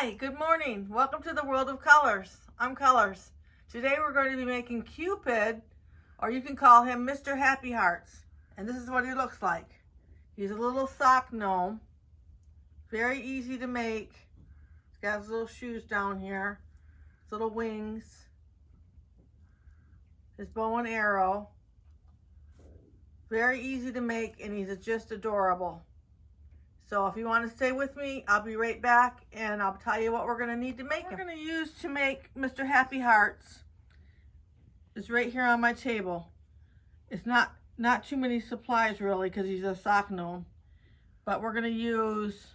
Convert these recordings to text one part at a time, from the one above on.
Hi, good morning. Welcome to the world of colors. I'm Colors. Today we're going to be making Cupid, or you can call him Mr. Happy Hearts. And this is what he looks like. He's a little sock gnome. Very easy to make. He's got his little shoes down here, his little wings, his bow and arrow. Very easy to make, and he's just adorable. So if you want to stay with me, I'll be right back and I'll tell you what we're going to need to make. We're going to use to make Mr. Happy Hearts is right here on my table. It's not too many supplies really because he's a sock gnome. But we're going to use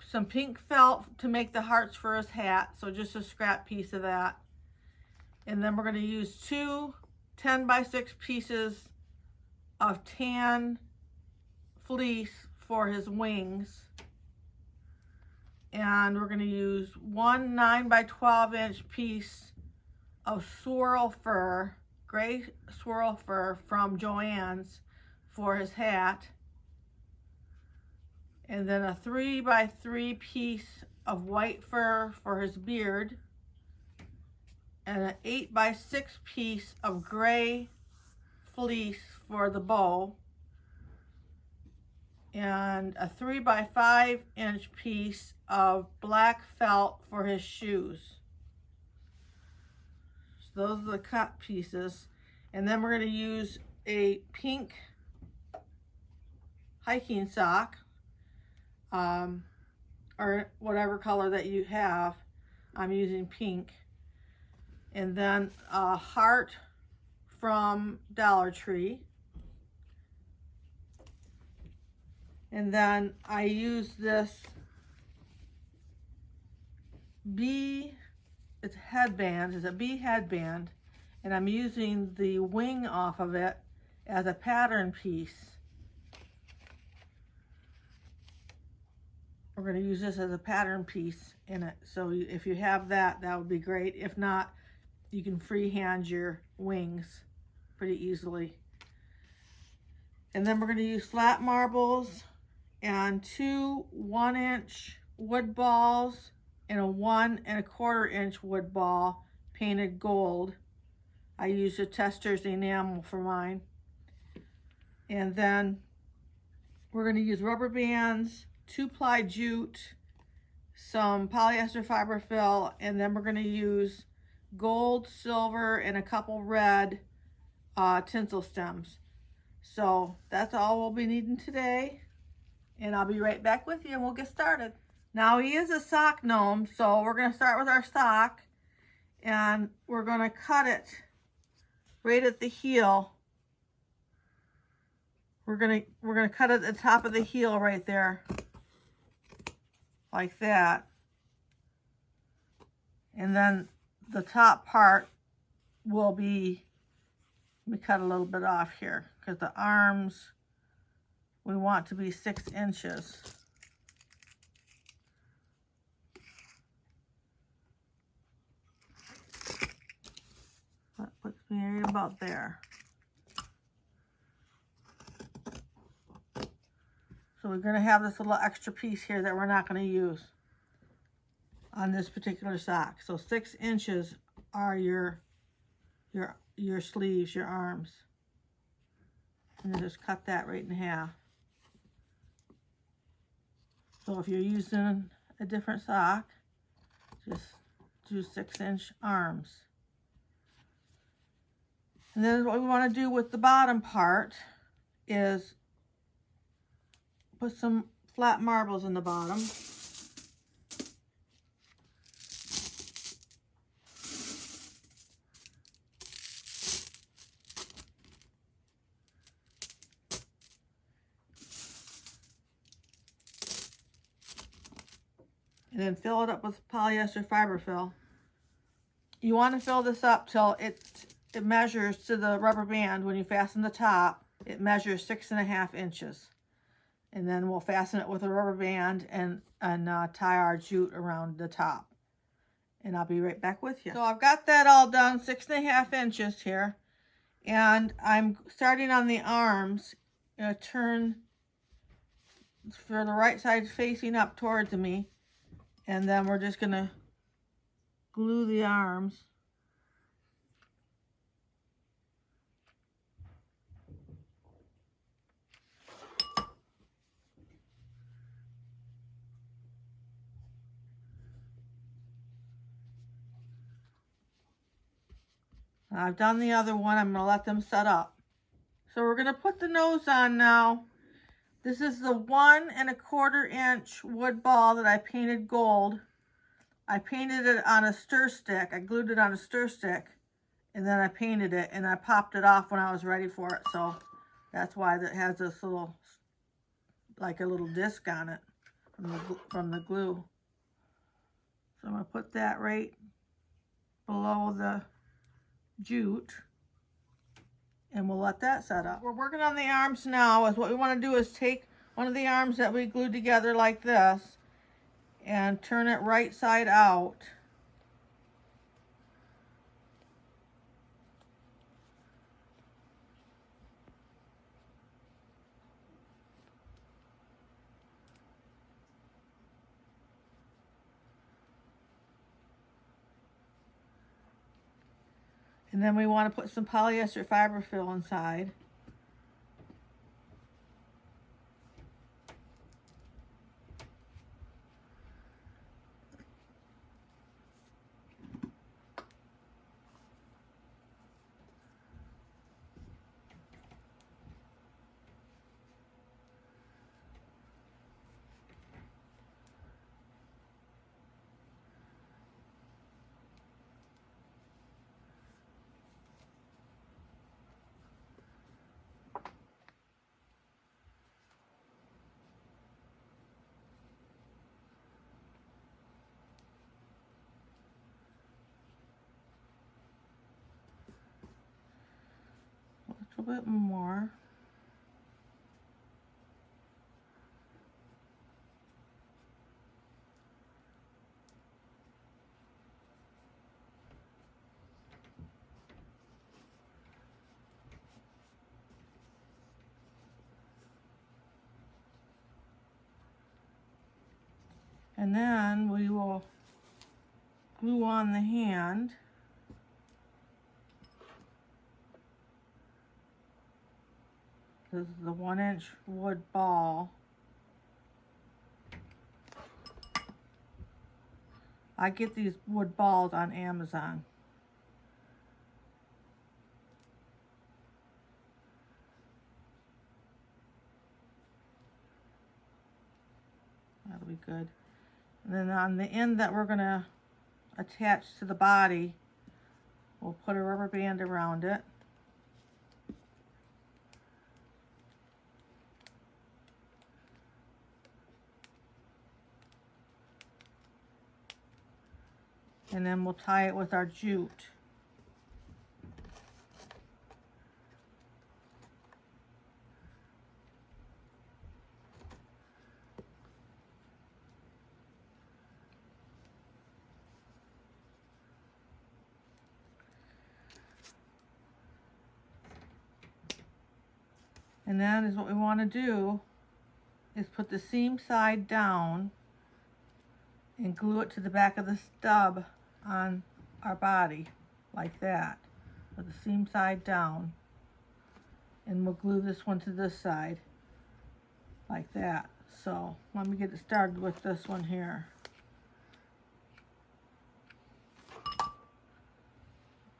some pink felt to make the hearts for his hat. So just a scrap piece of that. And then we're going to use two 10x6 pieces of tan fleece for his wings, and we're going to use one 9x12 piece of swirl fur, gray swirl fur from Joann's for his hat, and then a 3x3 piece of white fur for his beard, and an 8x6 piece of gray fleece for the bow, and a 3x5 piece of black felt for his shoes. So those are the cut pieces. And then we're going to use a pink hiking sock, or whatever color that you have. I'm using pink. And then a heart from Dollar Tree. And then I use this bee, it's headband, it's a bee headband, and I'm using the wing off of it as a pattern piece. We're going to use this as a pattern piece in it. So if you have that, that would be great. If not, you can freehand your wings pretty easily. And then we're going to use flat marbles and two 1-inch wood balls and a 1 1/4-inch wood ball painted gold. I used a Tester's enamel for mine. And then we're going to use rubber bands, 2-ply jute, some polyester fiber fill, and then we're going to use gold, silver, and a couple red tinsel stems. So that's all we'll be needing today. And I'll be right back with you and we'll get started. Now he is a sock gnome, so we're going to start with our sock. And we're going to cut it right at the heel. We're going to cut it at the top of the heel right there. Like that. And then the top part will be, let me cut a little bit off here because the arms we want to be 6 inches. That puts me right about there. So we're going to have this little extra piece here that we're not going to use on this particular sock. So 6 inches are your sleeves, your arms. And then just cut that right in half. So if you're using a different sock, just do 6-inch arms. And then what we want to do with the bottom part is put some flat marbles in the bottom. And then fill it up with polyester fiber fill. You want to fill this up till it measures to the rubber band. When you fasten the top, it measures 6.5 inches. And then we'll fasten it with a rubber band and tie our jute around the top. And I'll be right back with you. So I've got that all done, 6.5 inches here. And I'm starting on the arms. I'm going to turn for the right side facing up towards me. And then we're just gonna glue the arms. I've done the other one. I'm gonna let them set up. So we're gonna put the nose on now. This is the 1 1/4 inch wood ball that I painted gold. I painted it on a stir stick. I glued it on a stir stick, and then I painted it, and I popped it off when I was ready for it. So that's why it has this little, like a little disc on it from the glue. So I'm gonna put that right below the jute, and we'll let that set up. We're working on the arms now. What we want to do is take one of the arms that we glued together like this and turn it right side out. And then we want to put some polyester fiberfill inside. A little bit more. And then we will glue on the hand. This is the 1 inch wood ball. I get these wood balls on Amazon. That'll be good. And then on the end that we're gonna attach to the body, we'll put a rubber band around it. And then we'll tie it with our jute. And then is what we want to do is put the seam side down and glue it to the back of the stub on our body like that. Put the seam side down, and we'll glue this one to this side like that. So let me get it started with this one here.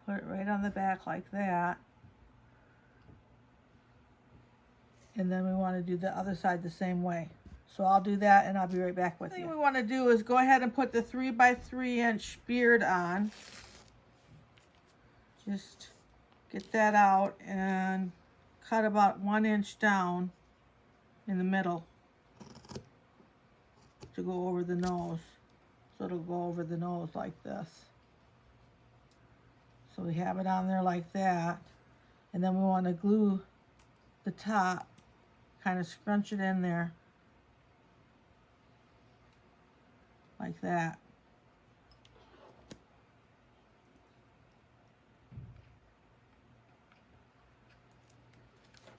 Put it right on the back like that. And then we want to do the other side the same way. So I'll do that and I'll be right back with you. The thing we want to do is go ahead and put the 3 by 3 inch beard on. Just get that out and cut about 1 inch down in the middle to go over the nose. So it'll go over the nose like this. So we have it on there like that. And then we want to glue the top, kind of scrunch it in there like that.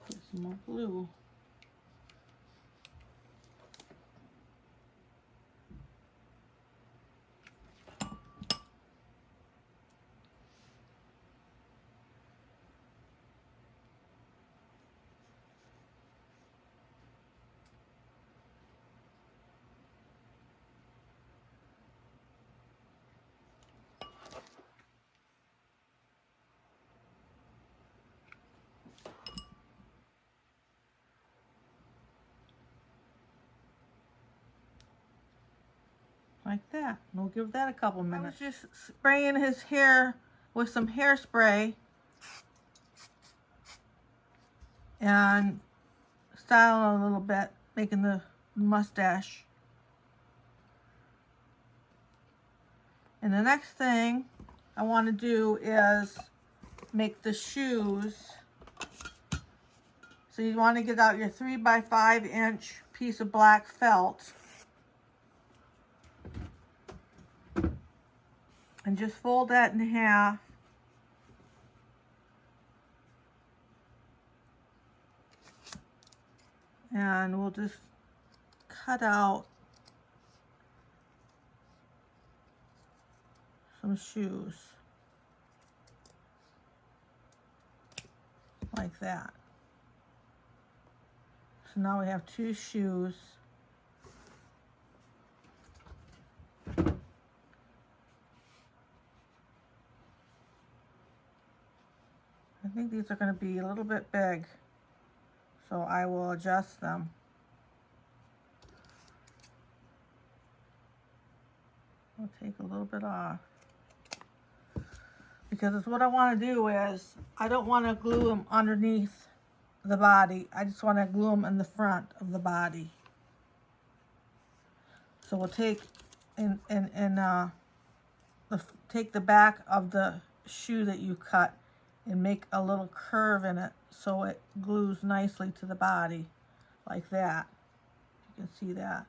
Put some more glue. like that. We'll give that a couple minutes. I was just spraying his hair with some hairspray and styling a little bit, making the mustache. And the next thing I want to do is make the shoes. So you want to get out your 3 by 5 inch piece of black felt and just fold that in half. And we'll just cut out some shoes like that. So now we have 2 shoes. I think these are going to be a little bit big, so I will adjust them. I'll take a little bit off, because what I want to do is I don't want to glue them underneath the body. I just want to glue them in the front of the body. So we'll take take the back of the shoe that you cut and make a little curve in it so it glues nicely to the body like that. You can see that.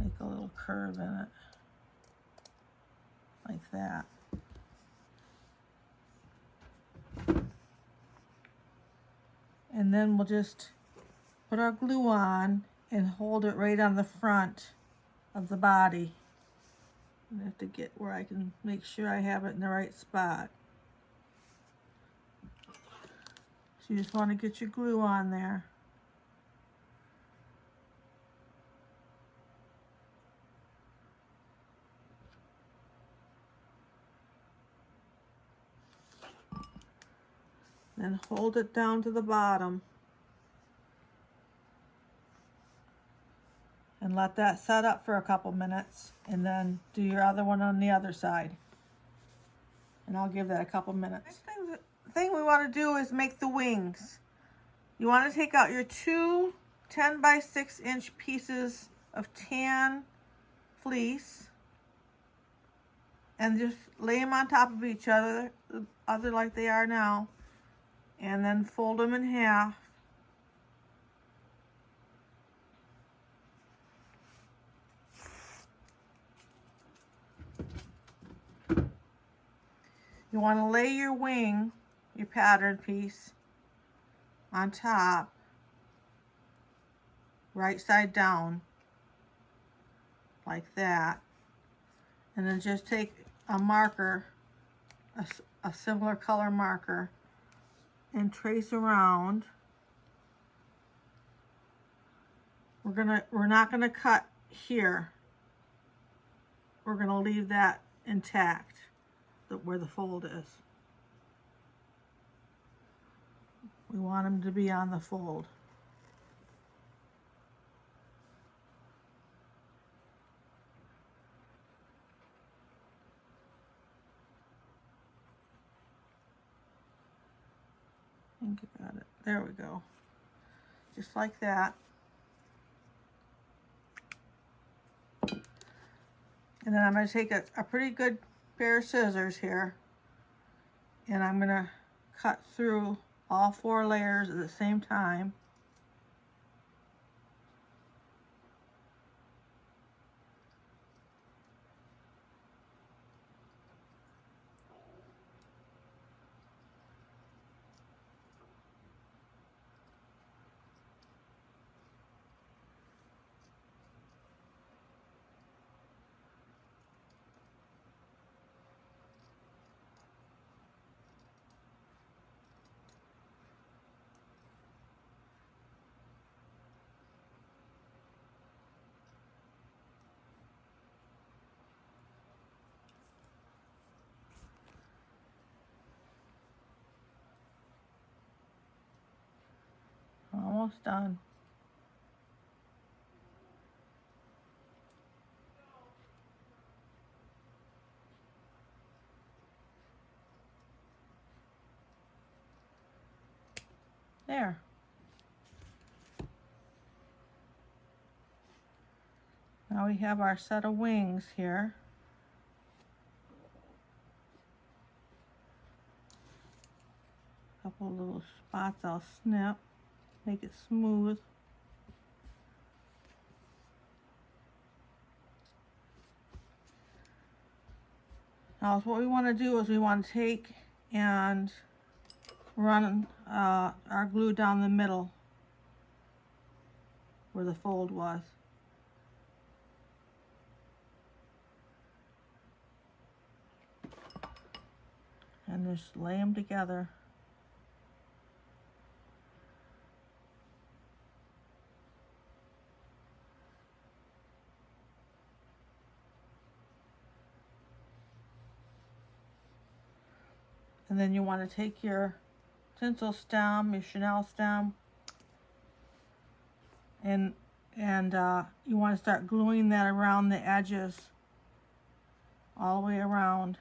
Make a little curve in it like that. And then we'll just put our glue on and hold it right on the front of the body. I have to get where I can make sure I have it in the right spot. So you just want to get your glue on there. Then hold it down to the bottom and let that set up for a couple minutes, and then do your other one on the other side. And I'll give that a couple minutes. Next thing we want to do is make the wings. You want to take out your 2 10 by 6 inch pieces of tan fleece and just lay them on top of each other like they are now, and then fold them in half. You want to lay your wing, your pattern piece, on top, right side down, like that. And then just take a marker, a similar color marker, and trace around. We're not gonna cut here. We're gonna leave that intact, where the fold is. We want them to be on the fold. I think I got it. There we go. Just like that. And then I'm going to take a pretty good pair of scissors here, and I'm going to cut through all 4 layers at the same time. Almost done. There. Now we have our set of wings here. A couple little spots I'll snip, make it smooth. Now what we want to do is we want to take and run our glue down the middle where the fold was. And just lay them together. And then you want to take your tinsel stem, your chenille stem, and you want to start gluing that around the edges, all the way around.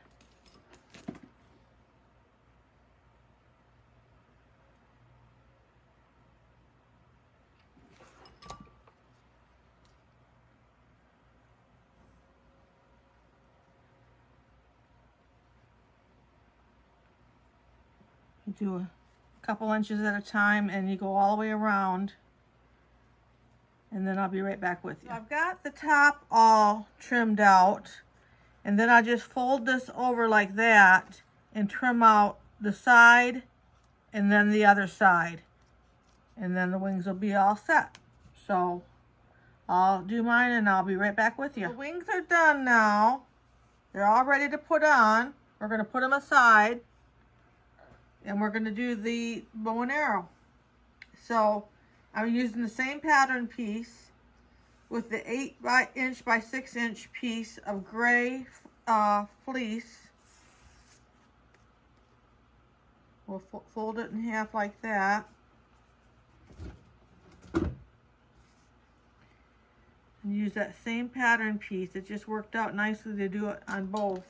You do a couple inches at a time and you go all the way around, and then I'll be right back with you. So I've got the top all trimmed out, and then I just fold this over like that and trim out the side and then the other side, and then the wings will be all set. So I'll do mine and I'll be right back with you. The wings are done now. They're all ready to put on. We're going to put them aside, and we're going to do the bow and arrow. So I'm using the same pattern piece with the 8" by 6" piece of gray fleece. We'll fold it in half like that. And use that same pattern piece. It just worked out nicely to do it on both.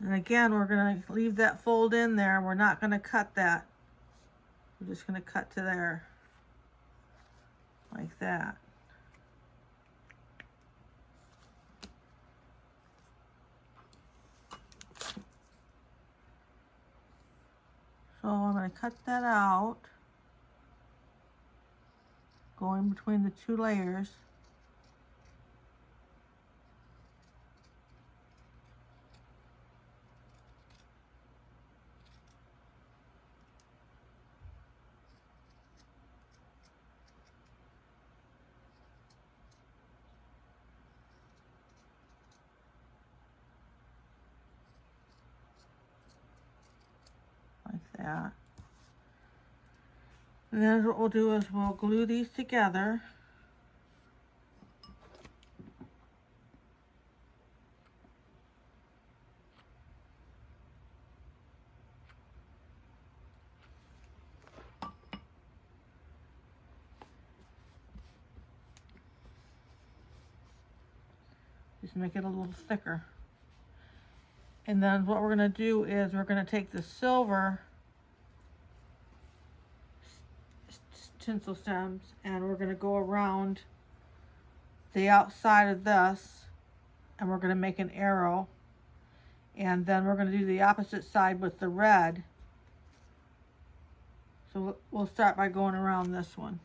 And again, we're going to leave that fold in there. We're not going to cut that. We're just going to cut to there, like that. So I'm going to cut that out, going between the two layers. That. And then what we'll do is we'll glue these together. Just make it a little thicker. And then what we're going to do is we're going to take the silver tinsel stems and we're going to go around the outside of this, and we're going to make an arrow, and then we're going to do the opposite side with the red. So we'll start by going around this one.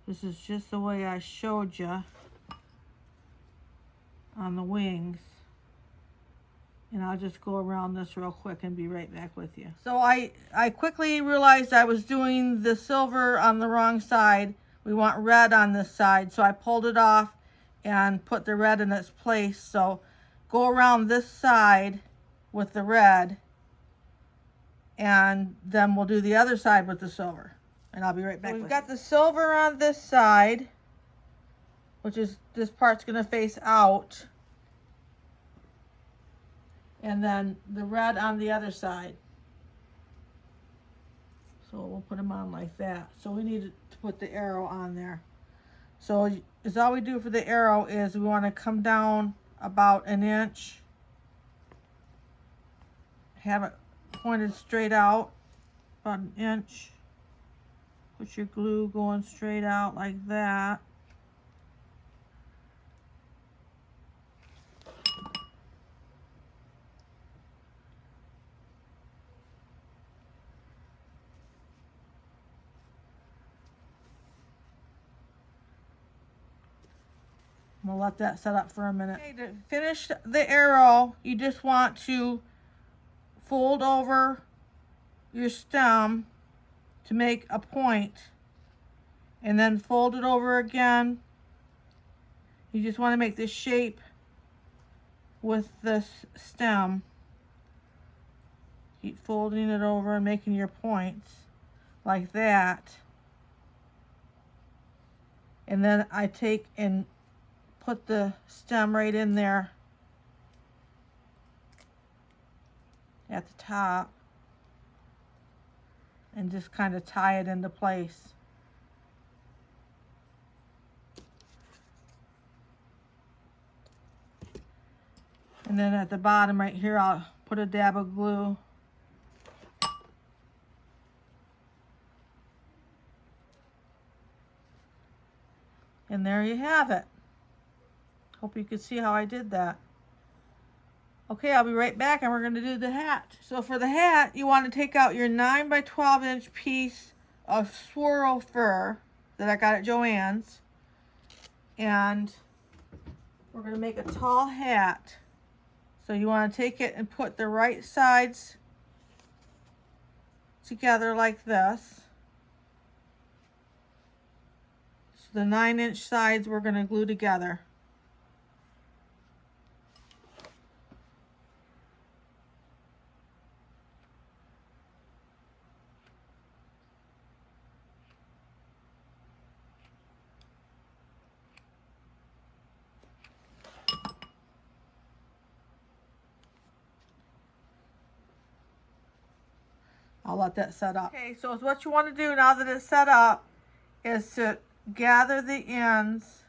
This is just the way I showed you on the wings. And I'll just go around this real quick and be right back with you. So I quickly realized I was doing the silver on the wrong side. We want red on this side. So I pulled it off and put the red in its place. So go around this side with the red, and then we'll do the other side with the silver. And I'll be right back. So we've got the silver on this side, which is this part's going to face out. And then the red on the other side. So we'll put them on like that. So we need to put the arrow on there. So is all we do for the arrow is we want to come down about an inch. Have it pointed straight out, about an inch. Put your glue going straight out like that. We'll let that set up for a minute. Okay, to finish the arrow, you just want to fold over your stem to make a point, and then fold it over again. You just want to make this shape with this stem. Keep folding it over and making your points like that. And then I take and put the stem right in there at the top and just kind of tie it into place. And then at the bottom right here, I'll put a dab of glue. And there you have it. Hope you could see how I did that. Okay, I'll be right back and we're going to do the hat. So for the hat, you want to take out your 9 by 12 inch piece of swirl fur that I got at Joann's. And we're going to make a tall hat. So you want to take it and put the right sides together like this. So the 9-inch sides we're going to glue together. I'll let that set up. Okay, so what you want to do now that it's set up is to gather the ends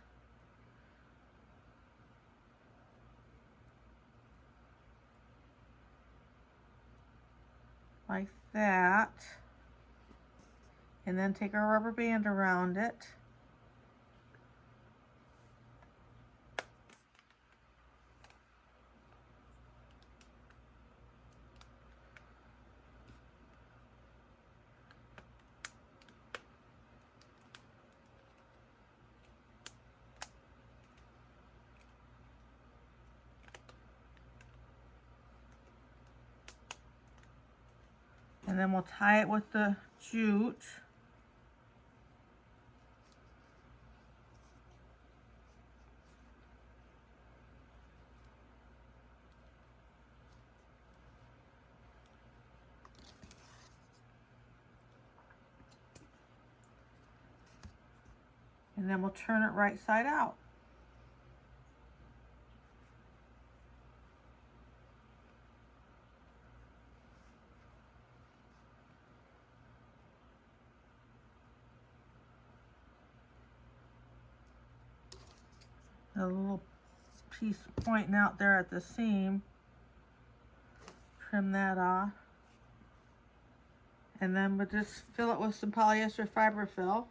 like that, and then take a rubber band around it. And then we'll tie it with the jute. And then we'll turn it right side out. A little piece pointing out there at the seam. Trim that off. And then we'll just fill it with some polyester fiber fill.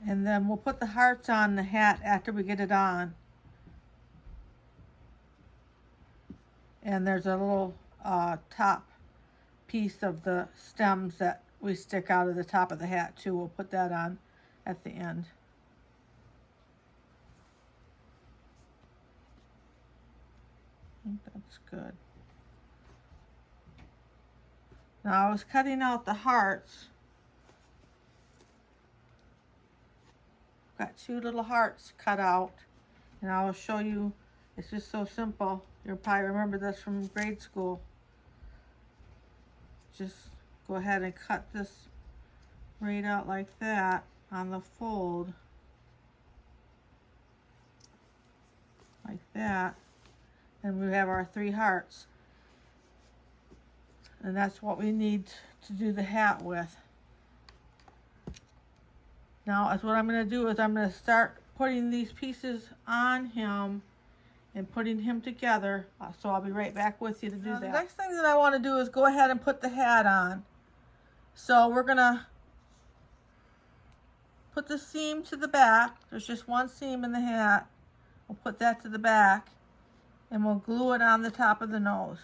And then we'll put the hearts on the hat after we get it on. And there's a little top piece of the stems that we stick out of the top of the hat too. We'll put that on at the end. I think that's good. Now I was cutting out the hearts. Got 2 little hearts cut out, and I will show you. It's just so simple. You'll probably remember this from grade school. Just go ahead and cut this right out like that on the fold. Like that. And we have our 3 hearts. And that's what we need to do the hat with. Now, what I'm going to do is I'm going to start putting these pieces on him and putting him together. So I'll be right back with you to do that. The next thing that I want to do is go ahead and put the hat on. So we're going to put the seam to the back. There's just 1 seam in the hat. We'll put that to the back and we'll glue it on the top of the nose.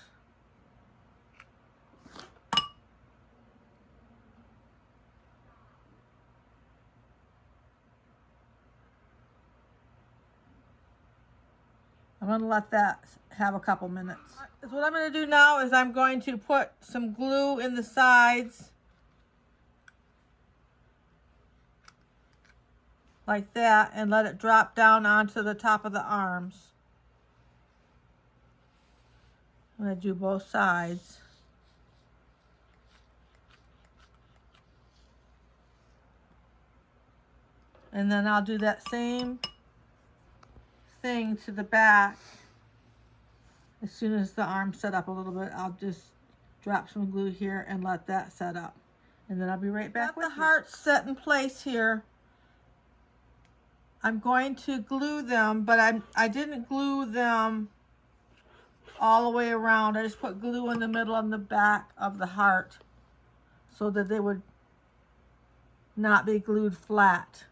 I'm going to let that have a couple minutes. So what I'm going to do now is I'm going to put some glue in the sides like that and let it drop down onto the top of the arms. I'm going to do both sides. And then I'll do that same thing to the back. As soon as the arms set up a little bit, I'll just drop some glue here and let that set up. And then I'll be right back with you. The hearts set in place here. I'm going to glue them, but I didn't glue them all the way around. I just put glue in the middle and the back of the heart so that they would not be glued flat.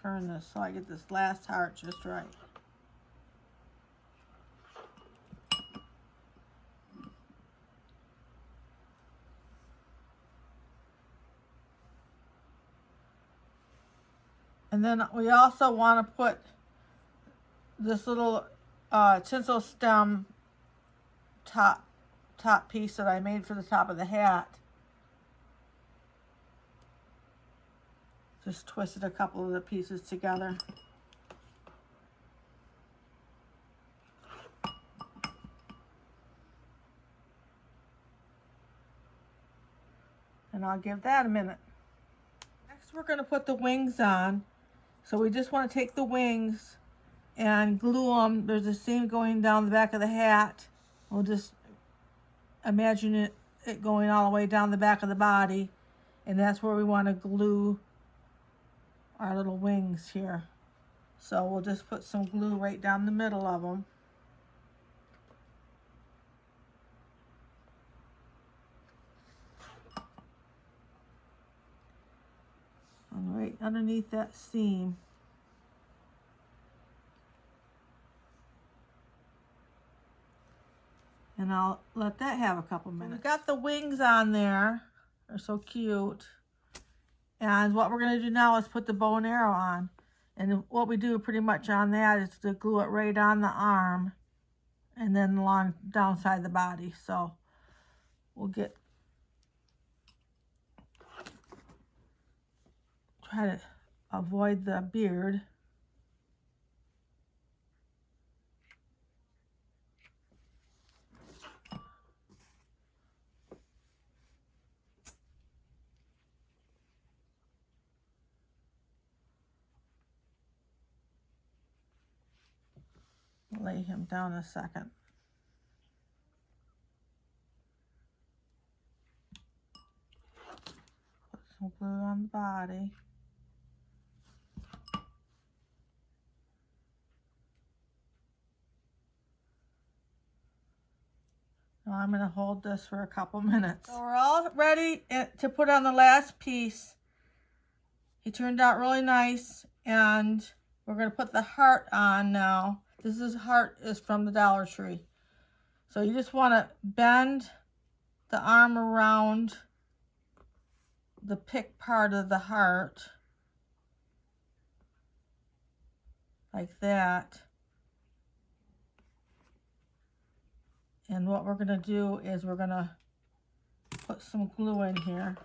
Turn this so I get this last heart just right. And then we also want to put this little tinsel stem top piece that I made for the top of the hat. Just twisted a couple of the pieces together. And I'll give that a minute. Next we're going to put the wings on. So we just want to take the wings and glue them. There's a seam going down the back of the hat. We'll just imagine it going all the way down the back of the body. And that's where we want to glue our little wings here. So we'll just put some glue right down the middle of them. And right underneath that seam. And I'll let that have a couple minutes. We got the wings on there. They're so cute. And what we're going to do now is put the bow and arrow on. And what we do pretty much on that is to glue it right on the arm and then along downside the body. So we'll try to avoid the beard. Lay him down a second. Put some glue on the body. Now I'm going to hold this for a couple minutes. So we're all ready to put on the last piece. He turned out really nice, and we're going to put the heart on now. This heart is from the Dollar Tree. So you just want to bend the arm around the pick part of the heart, like that. And what we're going to do is we're going to put some glue in here.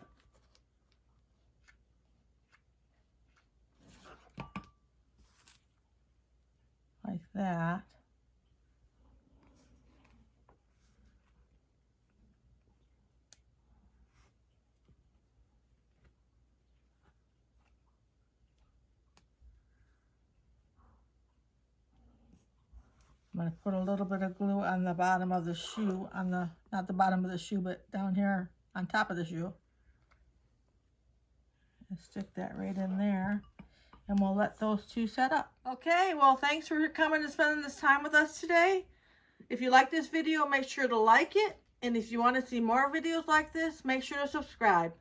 Like that. I'm going to put a little bit of glue on the bottom of the shoe, on the, not the bottom of the shoe, but down here on top of the shoe. And stick that right in there. And we'll let those two set up. Okay, well, thanks for coming and spending this time with us today. If you like this video, make sure to like it. And if you want to see more videos like this, make sure to subscribe.